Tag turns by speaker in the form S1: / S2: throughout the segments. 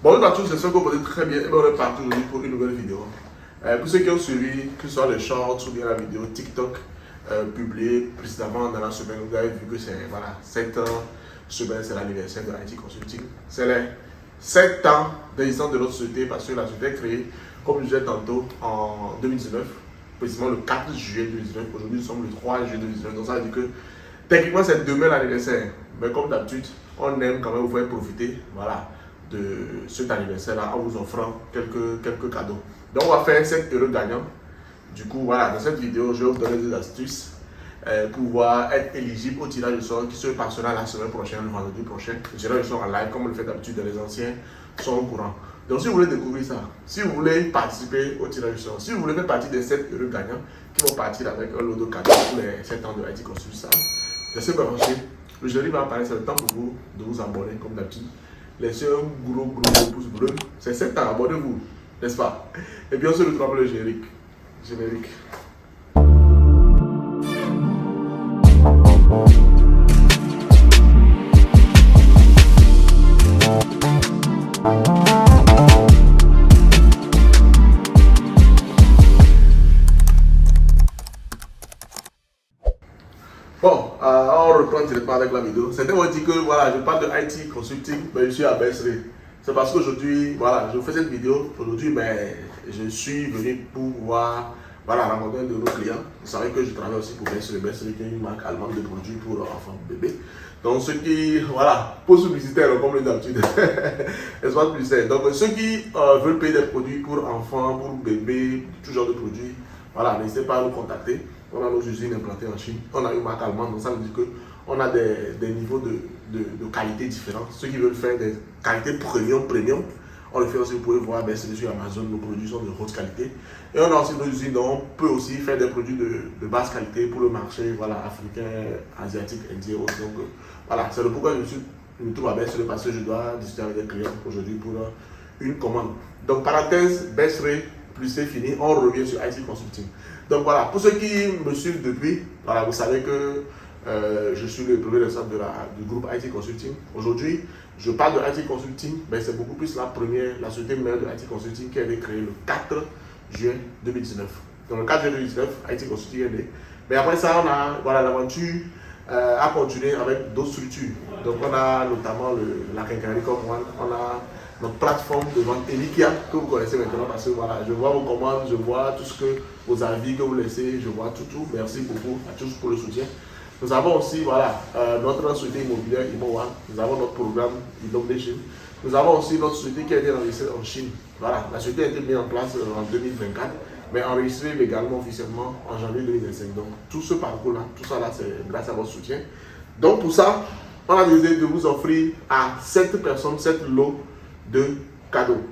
S1: Bonjour à tous, j'espère que vous allez très bien et on est parti aujourd'hui pour une nouvelle vidéo. Pour ceux qui ont suivi, que ce soit les shorts ou bien la vidéo TikTok publiée précédemment dans la semaine, vous avez vu que c'est voilà, 7 ans, semaine c'est l'anniversaire de IT Consulting. C'est les 7 ans d'existence de notre société parce que la société est créée, comme je disais tantôt, en 2019, précisément le 4 juillet 2019. Aujourd'hui nous sommes le 3 juillet 2019, donc ça veut dire que techniquement c'est demain l'anniversaire. Mais comme d'habitude, on aime quand même vous faire profiter, voilà, de cet anniversaire-là en vous offrant quelques cadeaux. Donc on va faire 7 heureux gagnants. Du coup, voilà, dans cette vidéo, je vais vous donner des astuces pour pouvoir être éligible au tirage au sort qui se passera la semaine prochaine, le vendredi prochain. Le tirage au sort en live, comme on le fait d'habitude dans les anciens, sont au courant. Donc si vous voulez découvrir ça, si vous voulez participer au tirage au sort, si vous voulez faire partie des 7 heureux gagnants qui vont partir avec un lot de cadeaux pour les 7 ans de IT Consulting, laissez moi brancher. Le jury va apparaître, c'est le temps pour vous de vous abonner comme d'habitude. Laissez un gros pouce bleu. C'est 7 ans, abonnez-vous, n'est-ce pas? Et bien on se retrouve le générique. Bon, on reprend directement avec la vidéo. Certains vont dire que voilà, je parle de IT Consulting, mais je suis à Bercerie. C'est parce qu'aujourd'hui, voilà, je fais cette vidéo. Aujourd'hui, je suis venu pour pouvoir voilà, rencontrer un de nos clients. Vous savez que je travaille aussi pour Bercerie. Bercerie qui est une marque allemande de produits pour enfants bébés. Donc ceux qui, voilà, pause publicitaire comme d'habitude, espace publicitaire. Donc ceux qui veulent payer des produits pour enfants, pour bébés, tout genre de produits, voilà, n'hésitez pas à nous contacter. On a nos usines implantées en Chine. On a une marque allemande, donc ça veut dire qu'on a des niveaux de qualité différents. Ceux qui veulent faire des qualités premium, on le fait aussi. Vous pouvez voir, c'est sur Amazon, nos produits sont de haute qualité. Et on a aussi nos usines, donc on peut aussi faire des produits de basse qualité pour le marché voilà, africain, asiatique, indien. Donc voilà, c'est le pourquoi je me trouve à Bercerie parce que je dois discuter avec des clients aujourd'hui pour une commande. Donc parenthèse, Bercerie, plus c'est fini, on revient sur IT Consulting. Donc voilà, pour ceux qui me suivent depuis, voilà, vous savez que je suis le premier responsable du groupe IT Consulting. Aujourd'hui, je parle de IT Consulting, mais c'est beaucoup plus la société mère de IT Consulting qui a été créée le 4 juin 2019. Donc le 4 juin 2019, IT Consulting est né. Mais après ça, on a, voilà, l'aventure a continué avec d'autres structures. Donc on a notamment la quincaillerie comme moi, on a notre plateforme de vente Elikia que vous connaissez maintenant parce que voilà, je vois vos commandes, je vois tout ce que vos avis que vous laissez, je vois tout. Merci beaucoup à tous pour le soutien. Nous avons aussi voilà, notre société immobilière Imo1, nous avons notre programme Innovation. Nous avons aussi notre société qui a été enregistrée en Chine. Voilà, la société a été mise en place en 2024, mais enregistrée légalement officiellement en janvier 2025. Donc tout ce parcours-là, tout ça là, c'est grâce à votre soutien. Donc pour ça, on a décidé de vous offrir à 7 personnes, 7 lots de cadeaux.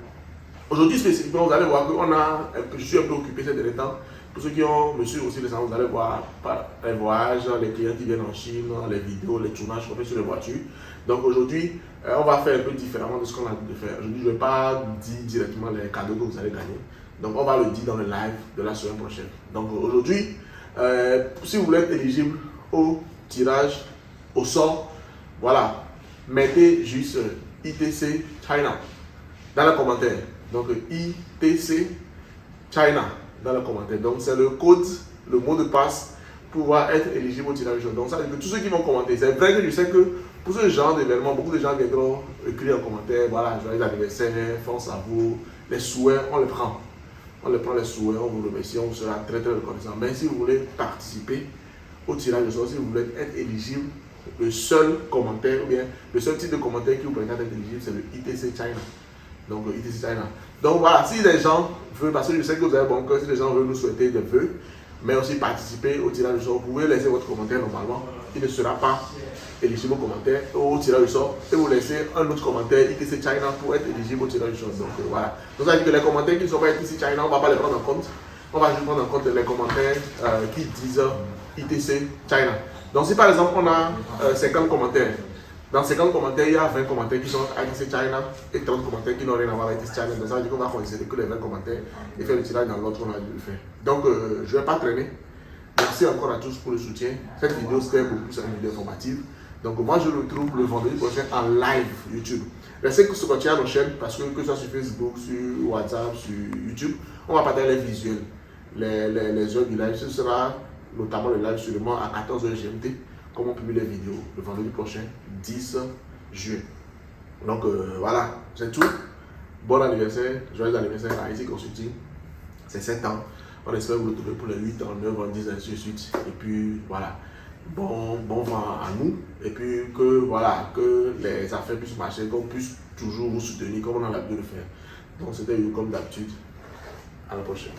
S1: Aujourd'hui spécifiquement, vous allez voir que je suis un peu occupé ces derniers temps. Pour ceux qui ont me suivent aussi récemment, vous allez voir les voyages, les clients qui viennent en Chine, les vidéos, les tournages qu'on fait sur les voitures. Donc aujourd'hui, on va faire un peu différemment de ce qu'on a l'habitude de faire. Aujourd'hui, je ne vais pas dire directement les cadeaux que vous allez gagner. Donc on va le dire dans le live de la semaine prochaine. Donc aujourd'hui, si vous voulez être éligible au tirage au sort, voilà, mettez juste ITC China dans les commentaires. Donc ITC China dans les commentaires. Donc c'est le code, le mot de passe pour pouvoir être éligible au tirage au sort. Donc ça veut dire que tous ceux qui vont commenter, c'est vrai que je sais que pour ce genre d'événement, beaucoup de gens viendront écrire en commentaire, voilà, joyeux anniversaire, force à vous, les souhaits, on les prend. On les prend les souhaits, on vous remercie, on sera très reconnaissant. Mais si vous voulez participer au tirage au sort, si vous voulez être éligible, le seul commentaire, ou bien le seul type de commentaire qui vous permet d'être éligible, c'est le ITC China. Donc le ITC China. Donc voilà, si les gens veulent, parce que je sais que vous avez bon cœur, si les gens veulent nous souhaiter des vœux, mais aussi participer au tirage au sort, vous pouvez laisser votre commentaire normalement. Il ne sera pas éligible au commentaire, au tirage au sort, et vous laissez un autre commentaire ITC China pour être éligible au tirage au sort. Donc voilà. Donc ça veut dire que les commentaires qui ne sont pas ITC China, on ne va pas les prendre en compte. On va juste prendre en compte les commentaires qui disent ITC China. Donc si par exemple on a 50 commentaires, dans 50 commentaires, il y a 20 commentaires qui sont ITC China et 30 commentaires qui n'ont rien à voir avec ITC China. Donc ça veut dire qu'on va considérer que les 20 commentaires et faire le tirage dans l'autre qu'on a dû le faire. Donc je ne vais pas traîner. Merci encore à tous pour le soutien. Cette vidéo c'était beaucoup plus une vidéo informative. Donc moi je le retrouve le vendredi prochain en live YouTube. Restez que se continuer à nos chaînes parce que ce soit sur Facebook, sur WhatsApp, sur YouTube, on va partager les visuels, les heures du live. Ce sera notamment le live sûrement à 14h GMT, comme on publie les vidéos le vendredi prochain, 10 juin. Donc voilà, c'est tout. Bon anniversaire, joyeux anniversaire à IC Consulting. C'est 7 ans. On espère vous retrouver pour les 8 ans, 9 ans, 10 ans, ainsi de suite. Et puis voilà, bon vent à nous. Et puis que voilà, que les affaires puissent marcher, qu'on puisse toujours vous soutenir comme on a l'habitude de le faire. Donc c'était comme d'habitude. À la prochaine.